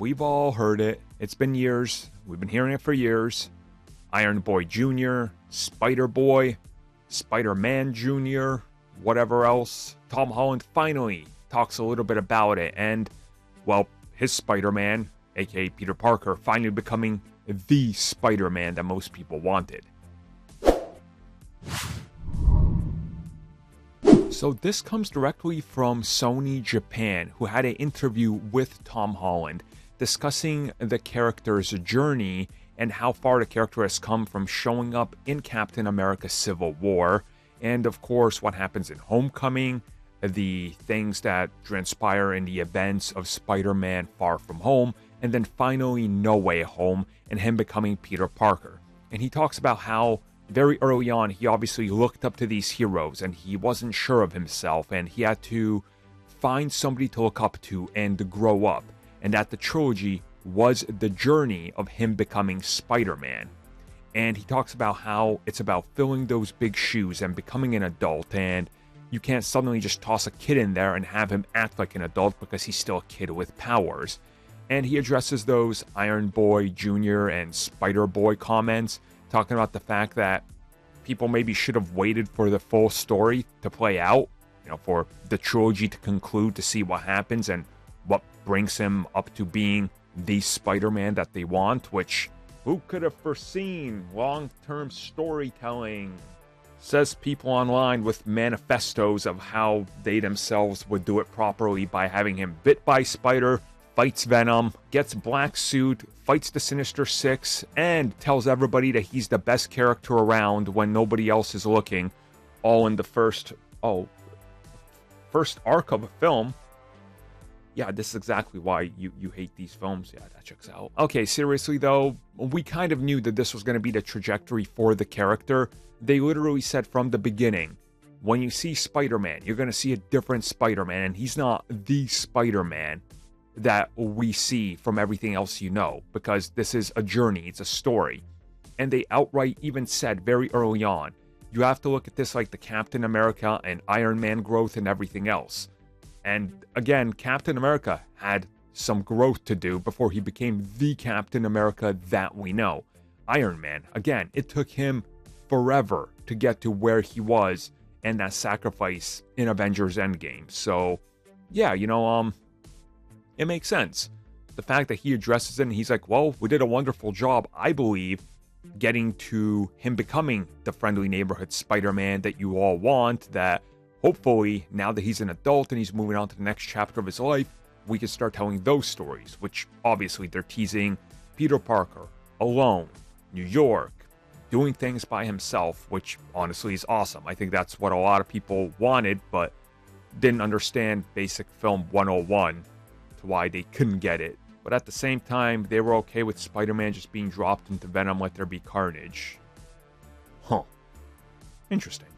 we've all heard it. It's been years. We've been hearing it for years. Iron Boy Jr., Spider-Boy, Spider-Man Jr., whatever else. Tom Holland finally talks a little bit about it. And, well, his Spider-Man, aka Peter Parker, finally becoming the Spider-Man that most people wanted. So this comes directly from Sony Japan, who had an interview with Tom Holland discussing the character's journey and how far the character has come from showing up in Captain America Civil War, and of course what happens in Homecoming, the things that transpire in the events of Spider-Man Far From Home, and then finally No Way Home and him becoming Peter Parker. And he talks about how very early on he obviously looked up to these heroes and he wasn't sure of himself and he had to find somebody to look up to and grow up, and that the trilogy was the journey of him becoming Spider-Man. And he talks about how it's about filling those big shoes and becoming an adult, and you can't suddenly just toss a kid in there and have him act like an adult because he's still a kid with powers. And he addresses those Iron Boy Jr. and Spider-Boy comments, talking about the fact that people maybe should have waited for the full story to play out, for the trilogy to conclude to see what happens and what brings him up to being the Spider-Man that they want, which who could have foreseen long-term storytelling? Says people online with manifestos of how they themselves would do it properly by having him bit by Spider, fights Venom, gets black suit, fights the Sinister Six, and tells everybody that he's the best character around when nobody else is looking, all in the first arc of a film. Yeah, this is exactly why you hate these films. Yeah, that checks out. Okay, seriously though, we kind of knew that this was going to be the trajectory for the character. They literally said from the beginning, when you see Spider-Man, you're going to see a different Spider-Man, and he's not the Spider-Man that we see from everything else because this is a journey, it's a story. And they outright even said very early on, you have to look at this like the Captain America and Iron Man growth and everything else. And again, Captain America had some growth to do before he became the Captain America that we know. Iron Man, again, it took him forever to get to where he was and that sacrifice in Avengers Endgame. So, yeah, it makes sense. The fact that he addresses it and he's like, well, we did a wonderful job, I believe, getting to him becoming the friendly neighborhood Spider-Man that you all want, that hopefully, now that he's an adult and he's moving on to the next chapter of his life, we can start telling those stories, which obviously they're teasing Peter Parker, alone, New York, doing things by himself, which honestly is awesome. I think that's what a lot of people wanted, but didn't understand basic film 101 to why they couldn't get it. But at the same time, they were okay with Spider-Man just being dropped into Venom Let There Be Carnage. Huh. Interesting.